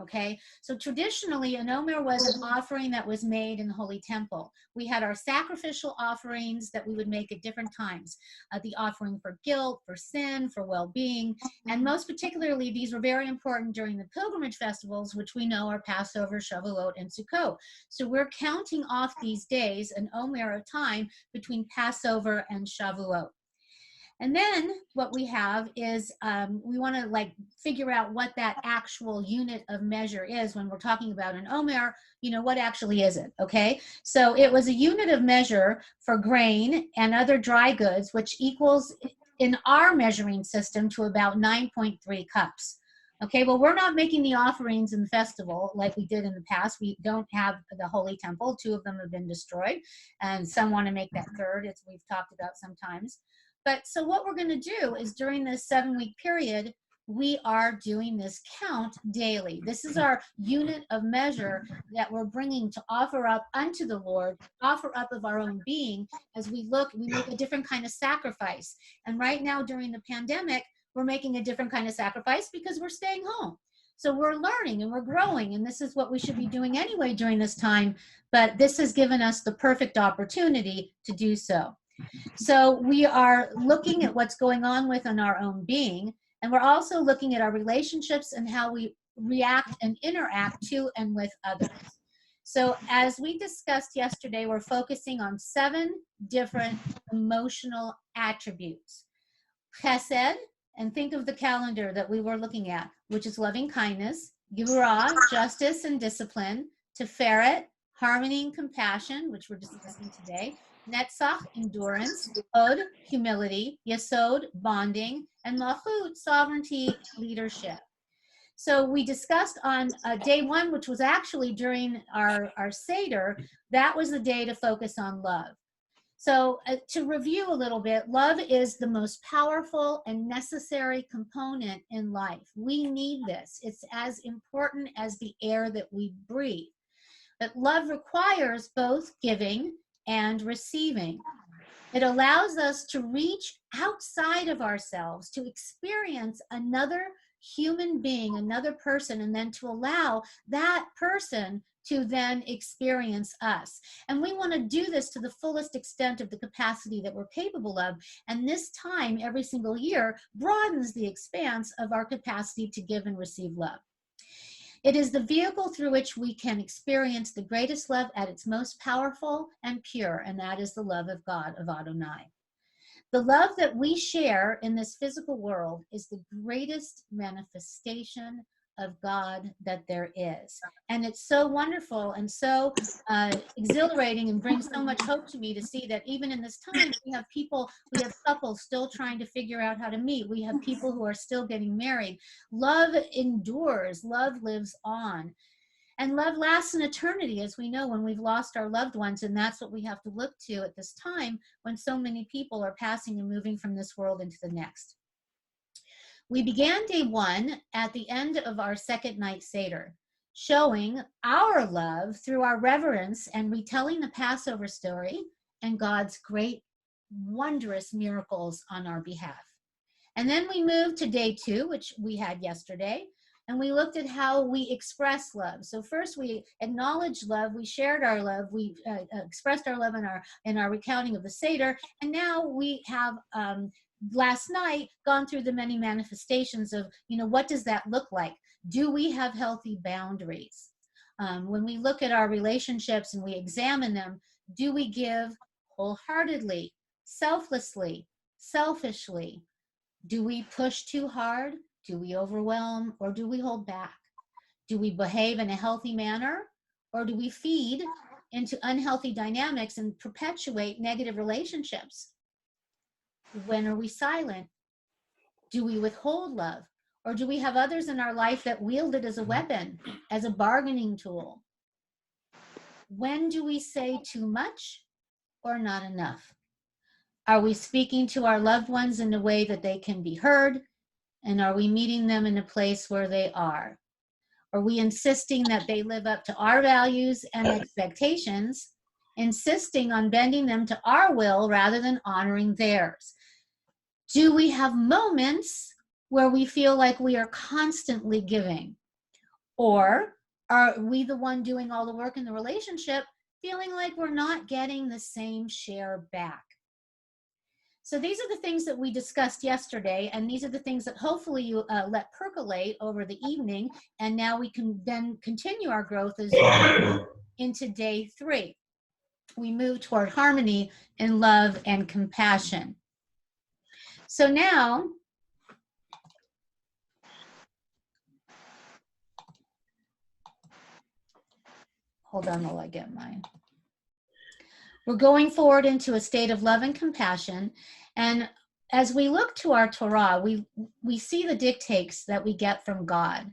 okay? So traditionally, an Omer was an offering that was made in the Holy Temple. We had our sacrificial offerings that we would make at different times, the offering for guilt, for sin, for well-being, and most particularly, these were very important during the pilgrimage festivals, which we know are Passover, Shavuot, and Sukkot. So we're counting off these days, an Omer of time, between Passover and Shavuot. And then what we have is we want to like figure out what that actual unit of measure is when we're talking about an Omer. What actually is it? Okay, so it was a unit of measure for grain and other dry goods, which equals in our measuring system to about 9.3 cups. Okay, well, we're not making the offerings in the festival like we did in the past. We don't have the Holy Temple. 2 of them have been destroyed, and some want to make that third, as we've talked about sometimes. But so what we're going to do is during this 7-week period, we are doing this count daily. This is our unit of measure that we're bringing to offer up unto the Lord, offer up of our own being. As we make a different kind of sacrifice. And right now during the pandemic, we're making a different kind of sacrifice because we're staying home. So we're learning and we're growing, and this is what we should be doing anyway during this time. But this has given us the perfect opportunity to do so. So we are looking at what's going on within our own being, and we're also looking at our relationships and how we react and interact to and with others. So as we discussed yesterday, we're focusing on 7 different emotional attributes. Chesed, and think of the calendar that we were looking at, which is loving kindness, Gevurah, justice and discipline, Tiferet, harmony and compassion, which we're discussing today, Netzach, endurance, Od, humility, Yesod, bonding, and Malchut, sovereignty, leadership. So we discussed on day 1, which was actually during our Seder, that was the day to focus on love. So to review a little bit, love is the most powerful and necessary component in life. We need this. It's as important as the air that we breathe. But love requires both giving and receiving. It allows us to reach outside of ourselves, to experience another human being, another person, and then to allow that person to then experience us. And we want to do this to the fullest extent of the capacity that we're capable of. And this time, every single year, broadens the expanse of our capacity to give and receive love. It is the vehicle through which we can experience the greatest love at its most powerful and pure, and that is the love of God, of Adonai. The love that we share in this physical world is the greatest manifestation of God that there is. And it's so wonderful and so exhilarating and brings so much hope to me to see that even in this time, we have couples still trying to figure out how to meet. We have people who are still getting married. Love endures, love lives on. And love lasts in eternity, as we know, when we've lost our loved ones. And that's what we have to look to at this time when so many people are passing and moving from this world into the next. We began day 1 at the end of our second night Seder, showing our love through our reverence and retelling the Passover story and God's great, wondrous miracles on our behalf. And then we moved to day 2, which we had yesterday, and we looked at how we express love. So first we acknowledged love, we shared our love, we expressed our love in our recounting of the Seder, and now we have last night gone through the many manifestations of, what does that look like? Do we have healthy boundaries? When we look at our relationships and we examine them, do we give wholeheartedly, selflessly, selfishly? Do we push too hard? Do we overwhelm, or do we hold back? Do we behave in a healthy manner, or do we feed into unhealthy dynamics and perpetuate negative relationships? When are we silent? Do we withhold love? Or do we have others in our life that wield it as a weapon, as a bargaining tool? When do we say too much or not enough? Are we speaking to our loved ones in a way that they can be heard? And are we meeting them in a place where they are? Are we insisting that they live up to our values and expectations, insisting on bending them to our will rather than honoring theirs? Do we have moments where we feel like we are constantly giving? Or are we the one doing all the work in the relationship, feeling like we're not getting the same share back? So these are the things that we discussed yesterday, and these are the things that hopefully you let percolate over the evening, and now we can then continue our growth as into day 3. We move toward harmony and love and compassion. So now, hold on while I get mine. We're going forward into a state of love and compassion. And as we look to our Torah, we see the dictates that we get from God.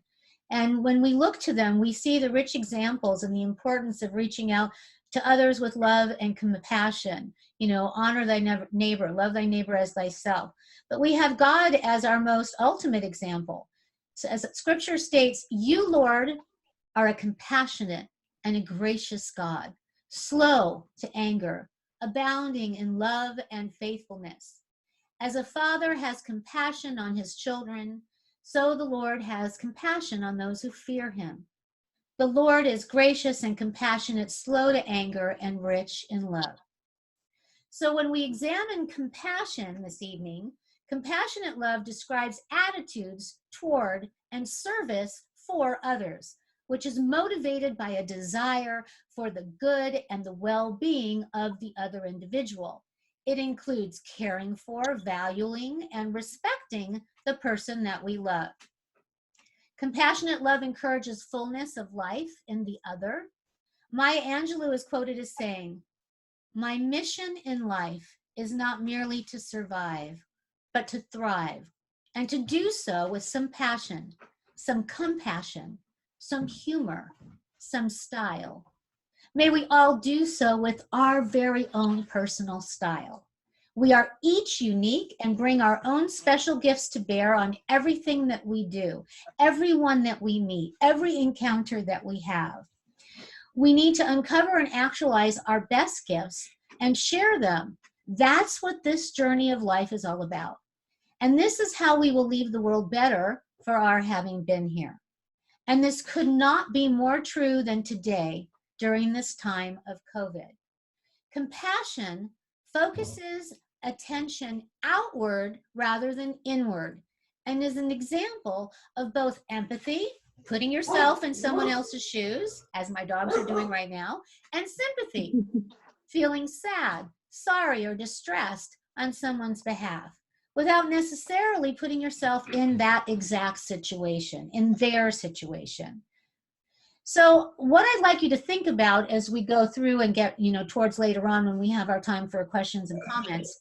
And when we look to them, we see the rich examples and the importance of reaching out to others with love and compassion. You know, honor thy neighbor, love thy neighbor as thyself. But we have God as our most ultimate example. So as scripture states, you, Lord, are a compassionate and a gracious God, slow to anger, abounding in love and faithfulness. As a father has compassion on his children, so the Lord has compassion on those who fear him. The Lord is gracious and compassionate, slow to anger, and rich in love. So when we examine compassion this evening, compassionate love describes attitudes toward and service for others, which is motivated by a desire for the good and the well-being of the other individual. It includes caring for, valuing, and respecting the person that we love. Compassionate love encourages fullness of life in the other. Maya Angelou is quoted as saying, "My mission in life is not merely to survive, but to thrive, and to do so with some passion, some compassion, some humor, some style. May we all do so with our very own personal style. We are each unique and bring our own special gifts to bear on everything that we do, everyone that we meet, every encounter that we have. We need to uncover and actualize our best gifts and share them. That's what this journey of life is all about. And this is how we will leave the world better for our having been here. And this could not be more true than today during this time of COVID. Compassion focuses attention outward rather than inward, and is an example of both empathy, putting yourself in someone else's shoes, as my dogs are doing right now, and sympathy, feeling sad, sorry, or distressed on someone's behalf, without necessarily putting yourself in that exact situation, in their situation. So what I'd like you to think about as we go through and get, towards later on when we have our time for questions and comments,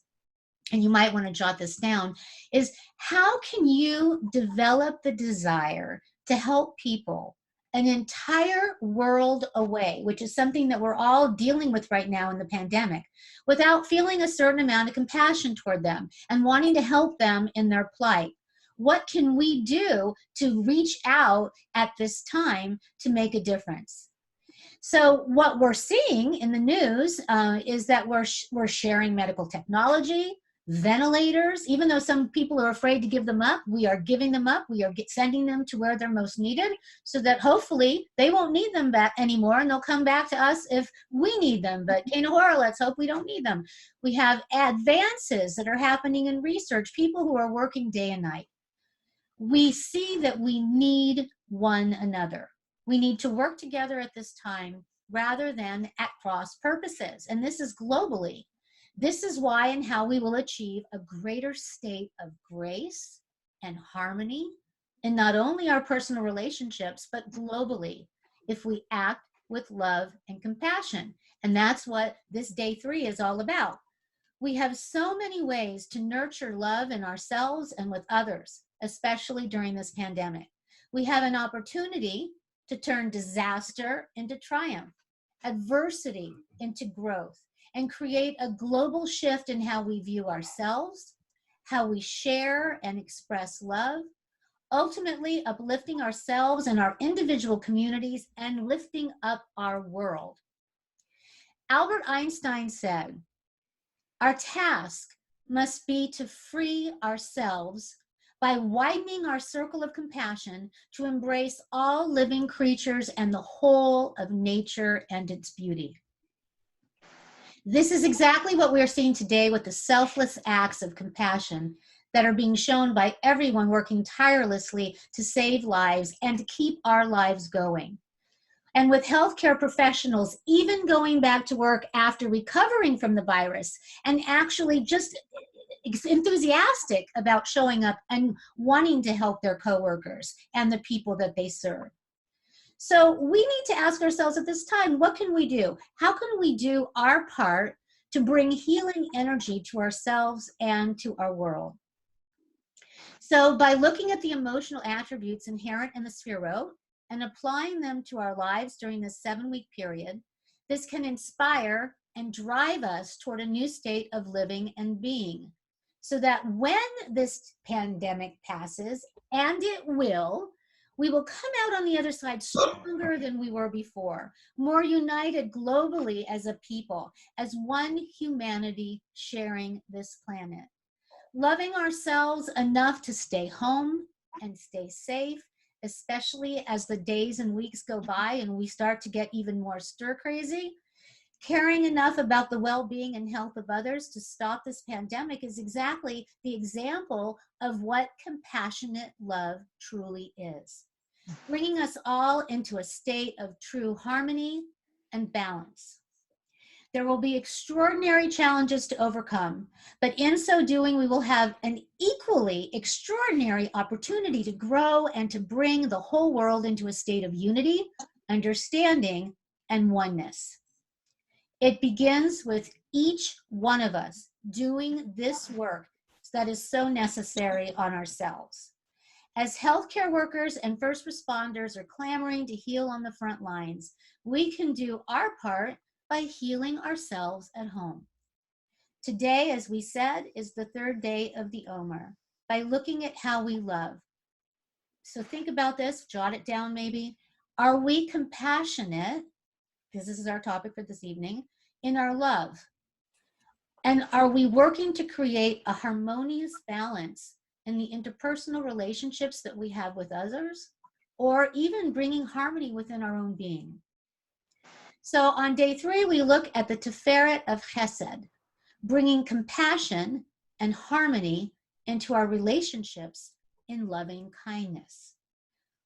and you might want to jot this down, is how can you develop the desire to help people an entire world away, which is something that we're all dealing with right now in the pandemic, without feeling a certain amount of compassion toward them and wanting to help them in their plight? What can we do to reach out at this time to make a difference? So what we're seeing in the news is that we're sharing medical technology, ventilators. Even though some people are afraid to give them up, we are giving them up. We are sending them to where they're most needed, so that hopefully they won't need them back anymore, and they'll come back to us if we need them. But Cantor, let's hope we don't need them. We have advances that are happening in research, people who are working day and night. We see that we need one another. We need to work together at this time rather than at cross purposes. And this is globally. This is why and how we will achieve a greater state of grace and harmony in not only our personal relationships, but globally, if we act with love and compassion. And that's what this day 3 is all about. We have so many ways to nurture love in ourselves and with others, especially during this pandemic. We have an opportunity to turn disaster into triumph, adversity into growth, and create a global shift in how we view ourselves, how we share and express love, ultimately uplifting ourselves and our individual communities and lifting up our world. Albert Einstein said, "Our task must be to free ourselves by widening our circle of compassion to embrace all living creatures and the whole of nature and its beauty. This is exactly what we're seeing today with the selfless acts of compassion that are being shown by everyone working tirelessly to save lives and to keep our lives going. And with healthcare professionals even going back to work after recovering from the virus and actually just enthusiastic about showing up and wanting to help their coworkers and the people that they serve. So we need to ask ourselves at this time, what can we do? How can we do our part to bring healing energy to ourselves and to our world? So by looking at the emotional attributes inherent in the Sphero and applying them to our lives during this 7-week period, this can inspire and drive us toward a new state of living and being, so that when this pandemic passes, and it will, we will come out on the other side stronger than we were before, more united globally as a people, as one humanity sharing this planet. Loving ourselves enough to stay home and stay safe, especially as the days and weeks go by and we start to get even more stir crazy. Caring enough about the well-being and health of others to stop this pandemic is exactly the example of what compassionate love truly is, bringing us all into a state of true harmony and balance. There will be extraordinary challenges to overcome, but in so doing, we will have an equally extraordinary opportunity to grow and to bring the whole world into a state of unity, understanding, and oneness. It begins with each one of us doing this work that is so necessary on ourselves. As healthcare workers and first responders are clamoring to heal on the front lines, we can do our part by healing ourselves at home. Today, as we said, is the 3rd day of the Omer, by looking at how we love. So think about this, jot it down maybe. Are we compassionate, because this is our topic for this evening, in our love? And are we working to create a harmonious balance in the interpersonal relationships that we have with others, or even bringing harmony within our own being? So on day 3, we look at the Tiferet of Chesed, bringing compassion and harmony into our relationships in loving kindness.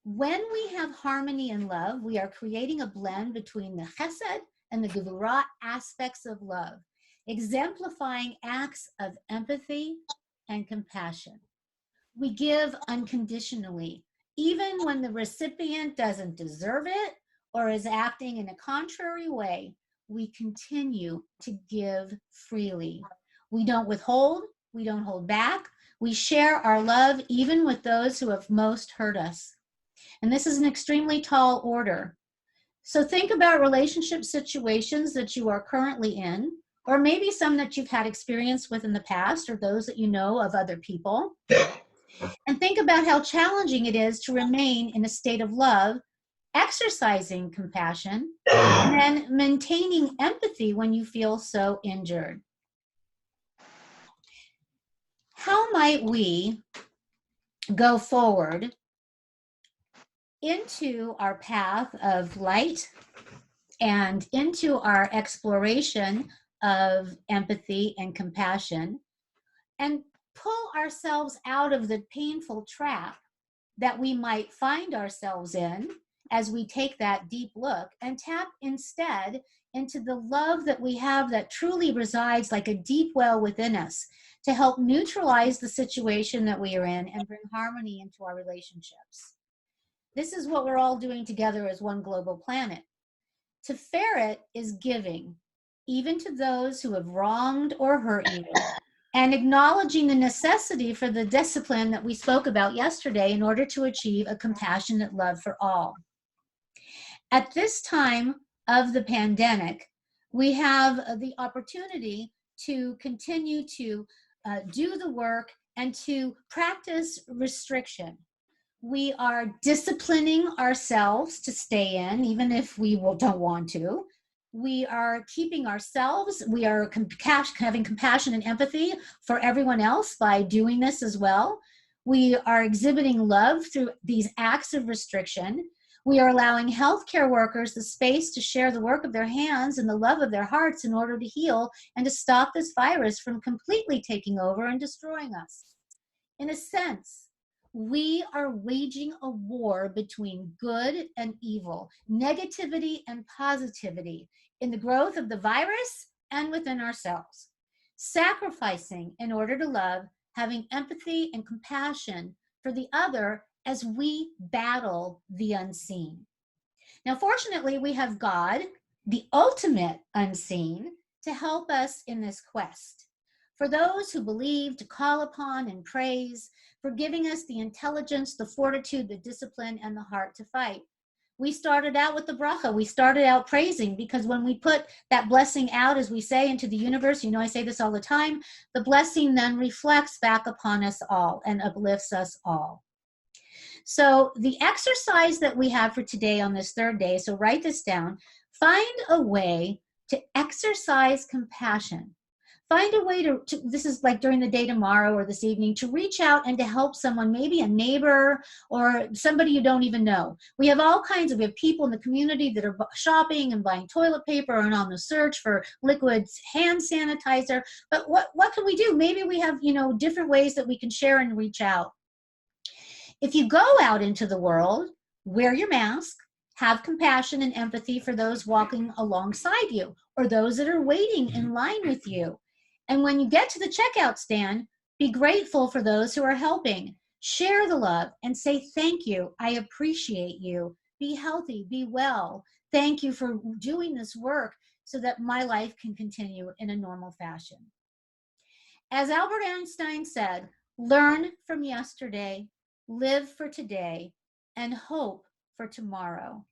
When we have harmony and love, we are creating a blend between the Chesed and the Gevurah aspects of love, exemplifying acts of empathy and compassion. We give unconditionally, even when the recipient doesn't deserve it or is acting in a contrary way. We continue to give freely. We don't withhold, we don't hold back. We share our love even with those who have most hurt us. And this is an extremely tall order. So think about relationship situations that you are currently in, or maybe some that you've had experience with in the past, or those that you know of other people. And think about how challenging it is to remain in a state of love, exercising compassion, and then maintaining empathy when you feel so injured. How might we go forward into our path of light and into our exploration of empathy and compassion, and pull ourselves out of the painful trap that we might find ourselves in as we take that deep look, and tap instead into the love that we have that truly resides like a deep well within us to help neutralize the situation that we are in and bring harmony into our relationships. This is what we're all doing together as one global planet. Tiferet is giving, even to those who have wronged or hurt you, and acknowledging the necessity for the discipline that we spoke about yesterday in order to achieve a compassionate love for all. At this time of the pandemic, we have the opportunity to continue to do the work and to practice restriction. We are disciplining ourselves to stay in, even if we don't want to. We are keeping ourselves, we are having compassion and empathy for everyone else by doing this as well. We are exhibiting love through these acts of restriction. We are allowing healthcare workers the space to share the work of their hands and the love of their hearts in order to heal and to stop this virus from completely taking over and destroying us. In a sense, we are waging a war between good and evil, negativity and positivity, in the growth of the virus and within ourselves. Sacrificing in order to love, having empathy and compassion for the other as we battle the unseen. Now, fortunately, we have God, the ultimate unseen, to help us in this quest. For those who believe, to call upon and praise, for giving us the intelligence, the fortitude, the discipline, and the heart to fight. We started out with the bracha. We started out praising, because when we put that blessing out, as we say, into the universe, I say this all the time, the blessing then reflects back upon us all and uplifts us all. So the exercise that we have for today on this third day, so write this down, find a way to exercise compassion. Find a way to, this is like during the day tomorrow or this evening, to reach out and to help someone, maybe a neighbor or somebody you don't even know. We have all kinds of, we have people in the community that are shopping and buying toilet paper and on the search for liquid hand sanitizer. But what can we do? Maybe we have, different ways that we can share and reach out. If you go out into the world, wear your mask, have compassion and empathy for those walking alongside you or those that are waiting in line with you. And when you get to the checkout stand, be grateful for those who are helping. Share the love and say, thank you. I appreciate you. Be healthy, be well. Thank you for doing this work so that my life can continue in a normal fashion. As Albert Einstein said, learn from yesterday, live for today, and hope for tomorrow.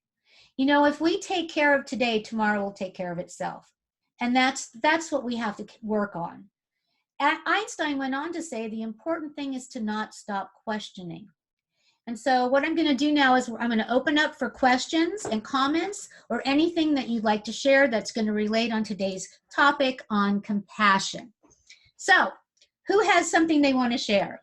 If we take care of today, tomorrow will take care of itself. And that's what we have to work on. Einstein went on to say the important thing is to not stop questioning. And so what I'm going to do now is I'm going to open up for questions and comments or anything that you'd like to share that's going to relate on today's topic on compassion. So who has something they want to share?